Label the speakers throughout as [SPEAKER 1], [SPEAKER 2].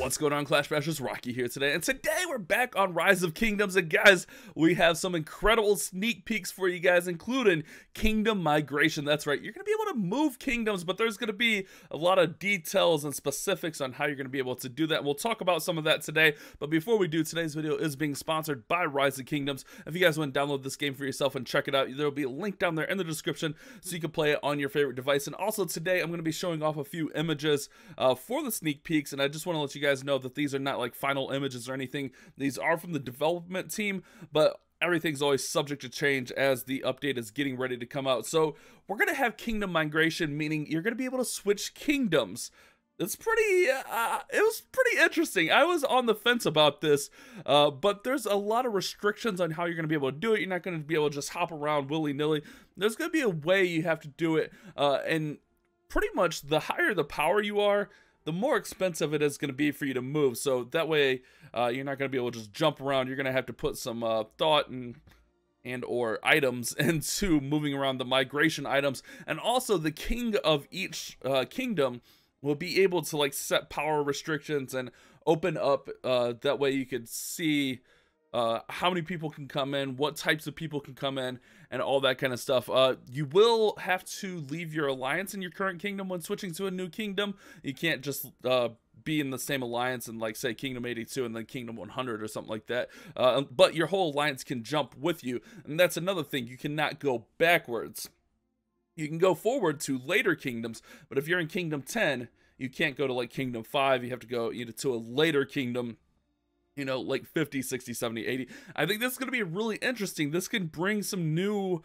[SPEAKER 1] What's going on, Clash Bashers? Rocky here today, and today we're back on Rise of Kingdoms, and guys, we have some incredible sneak peeks for you guys, including kingdom migration. That's right, you're going to be able to move kingdoms, but there's going to be a lot of details and specifics on how you're going to be able to do that. We'll talk about some of that today, but before we do, today's video is being sponsored by Rise of Kingdoms. If you guys want to download this game for yourself and check it out, there will be a link down there in the description so you can play it on your favorite device. And also today, I'm going to be showing off a few images for the sneak peeks, and I just want to let you guys know that these are not like final images or anything. These are from the development team, but everything's always subject to change as the update is getting ready to come out. So we're going to have kingdom migration, meaning you're going to be able to switch kingdoms. It's pretty, it was pretty interesting. I was on the fence about this, but there's a lot of restrictions on how you're going to be able to do it. You're not going to be able to just hop around willy-nilly. There's going to be a way you have to do it, and pretty much the higher the power you are, the more expensive it is going to be for you to move. So that way, you're not going to be able to just jump around. You're going to have to put some thought and or items into moving around the migration items. And also the king of each kingdom will be able to like set power restrictions and open up. That way you can see how many people can come in, what types of people can come in, and all that kind of stuff. You will have to leave your alliance in your current kingdom when switching to a new kingdom. You can't just be in the same alliance and like say Kingdom 82 and then Kingdom 100 or something like that. But your whole alliance can jump with you, and that's another thing. You cannot go backwards. You can go forward to later kingdoms, but if you're in Kingdom 10, you can't go to like Kingdom 5. You have to go either to a later kingdom, you know, like 50, 60, 70, 80. I think this is going to be really interesting. This can bring some new,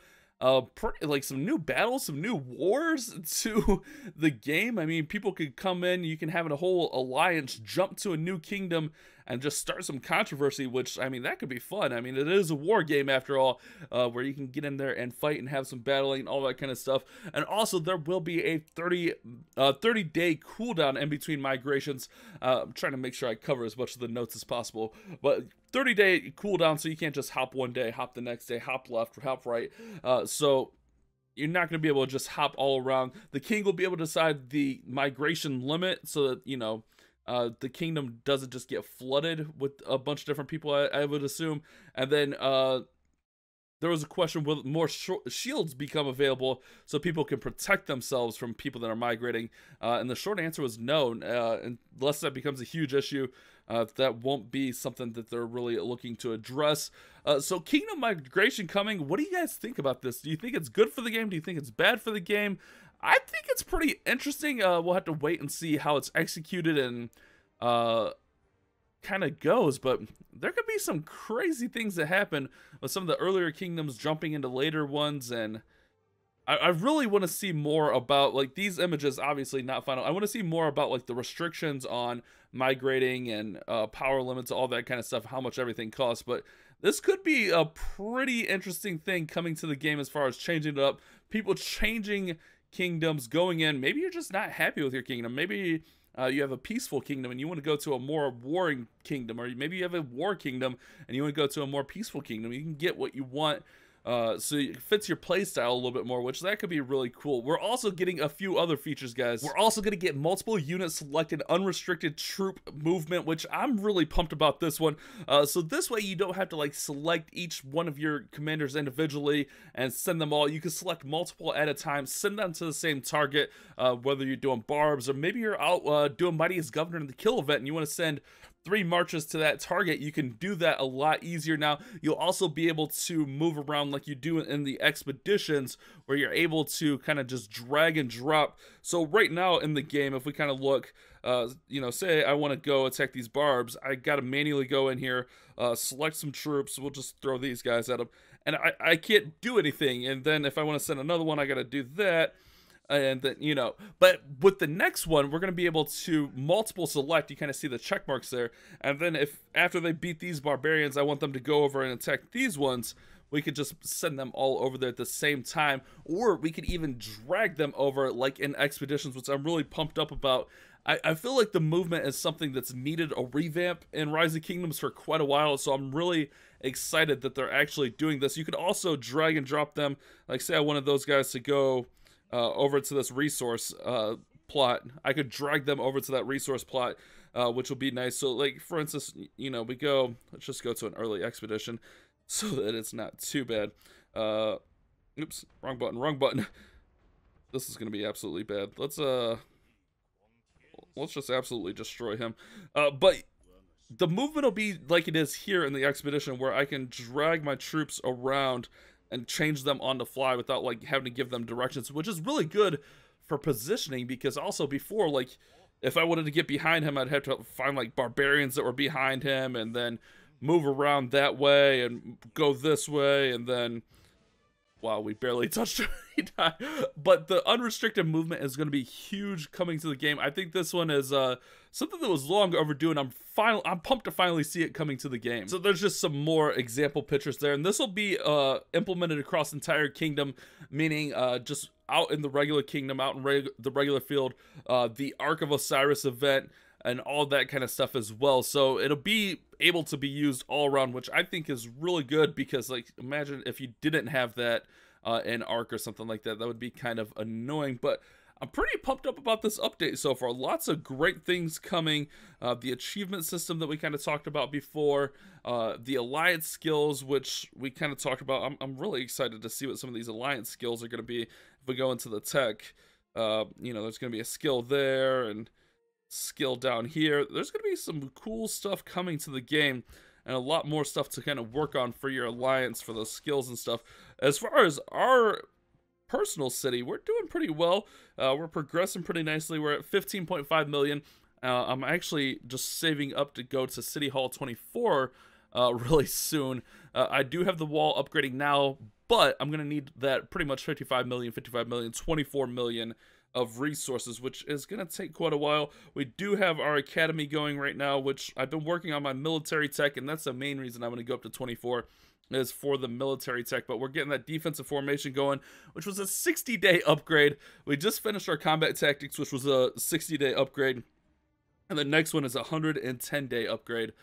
[SPEAKER 1] like some new battles, some new wars to the game. I mean, people could come in, you can have a whole alliance jump to a new kingdom and just start some controversy, which, I mean, that could be fun. I mean, it is a war game after all, where you can get in there and fight and have some battling, all that kind of stuff. And also, there will be a 30-day cooldown in between migrations. I'm trying to make sure I cover as much of the notes as possible, but 30-day cooldown, so you can't just hop one day, hop the next day, hop left, or hop right. So you're not going to be able to just hop all around. The king will be able to decide the migration limit so that, you know, the kingdom doesn't just get flooded with a bunch of different people, I would assume. And then there was a question, will more shields become available so people can protect themselves from people that are migrating? And the short answer was no, unless that becomes a huge issue. That won't be something that they're really looking to address. So kingdom migration coming, what do you guys think about this? Do you think it's good for the game? Do you think it's bad for the game? I think it's pretty interesting. We'll have to wait and see how it's executed and kind of goes, but there could be some crazy things that happen with some of the earlier kingdoms jumping into later ones, and I really want to see more about, like, these images, obviously not final. I want to see more about, like, the restrictions on migrating and power limits, all that kind of stuff, how much everything costs. But this could be a pretty interesting thing coming to the game as far as changing it up. People changing kingdoms, going in. Maybe you're just not happy with your kingdom. Maybe you have a peaceful kingdom and you want to go to a more warring kingdom, or maybe you have a war kingdom and you want to go to a more peaceful kingdom. You can get what you want, so it fits your playstyle a little bit more, which that could be really cool. We're also getting a few other features, guys. We're also going to get multiple units selected, unrestricted troop movement, which I'm really pumped about this one. So this way you don't have to like select each one of your commanders individually and send them all. You can select multiple at a time, send them to the same target, whether you're doing barbs or maybe you're out doing Mightiest Governor in the kill event and you want to send 3 marches to that target. You can do that a lot easier now. You'll also be able to move around like you do in the expeditions, where you're able to kind of just drag and drop. So right now in the game, if we kind of look, you know, say I want to go attack these barbs, I got to manually go in here, select some troops. We'll just throw these guys at them, and I can't do anything. And then if I want to send another one, I got to do that. And then, you know, but with the next one, we're going to be able to multiple select. You kind of see the check marks there. And then if after they beat these barbarians, I want them to go over and attack these ones, we could just send them all over there at the same time. Or we could even drag them over like in expeditions, which I'm really pumped up about. I feel like the movement is something that's needed a revamp in Rise of Kingdoms for quite a while. So I'm really excited that they're actually doing this. You could also drag and drop them. Like say I wanted those guys to go over to this resource plot, I could drag them over to that resource plot, which will be nice. So like, for instance, you know, let's just go to an early expedition so that it's not too bad. Oops, wrong button. This is gonna be absolutely bad. Let's just absolutely destroy him. But the movement will be like it is here in the expedition, where I can drag my troops around and change them on the fly without like having to give them directions, which is really good for positioning, because also before, like, if I wanted to get behind him, I'd have to find like barbarians that were behind him and then move around that way and go this way, and then, wow, we barely touched him. He died. But the unrestricted movement is going to be huge coming to the game. I think this one is something that was long overdue, and I'm pumped to finally see it coming to the game. So there's just some more example pictures there, and this will be implemented across the entire kingdom, meaning just out in the regular kingdom, out in the regular field, the Ark of Osiris event, and all that kind of stuff as well. So it'll be able to be used all around, which I think is really good, because like, imagine if you didn't have that in Ark or something like that. That would be kind of annoying. But I'm pretty pumped up about this update so far. Lots of great things coming. The achievement system that we kind of talked about before, the alliance skills, which we kind of talked about. I'm really excited to see what some of these alliance skills are going to be if we go into the tech. You know, there's going to be a skill there and skill down here. There's going to be some cool stuff coming to the game, and a lot more stuff to kind of work on for your alliance, for those skills and stuff. As far as our personal city, we're doing pretty well. We're progressing pretty nicely. We're at 15.5 million. I'm actually just saving up to go to City Hall 24 really soon. I do have the wall upgrading now, but I'm going to need that pretty much 55 million, 24 million of resources, which is going to take quite a while. We do have our academy going right now, which I've been working on my military tech, and that's the main reason I'm going to go up to 24 is for the military tech. But we're getting that defensive formation going, which was a 60-day upgrade. We just finished our combat tactics, which was a 60-day upgrade, and the next one is a 110-day upgrade.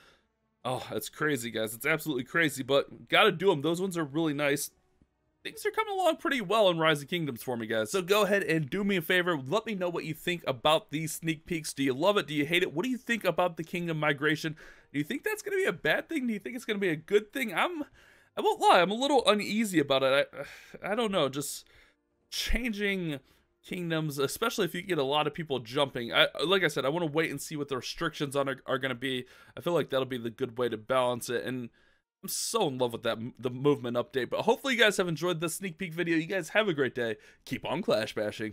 [SPEAKER 1] Oh, that's crazy, guys. It's absolutely crazy, but gotta do them. Those ones are really nice. Things are coming along pretty well in Rise of Kingdoms for me, guys. So go ahead and do me a favor. Let me know what you think about these sneak peeks. Do you love it? Do you hate it? What do you think about the kingdom migration? Do you think that's going to be a bad thing? Do you think it's going to be a good thing? I won't lie, I'm a little uneasy about it. I don't know, just changing kingdoms, especially if you get a lot of people jumping. Like I said, I want to wait and see what the restrictions on it are going to be. I feel like that'll be the good way to balance it, and I'm so in love with the movement update. But hopefully you guys have enjoyed this sneak peek video. You guys have a great day. Keep on clash bashing.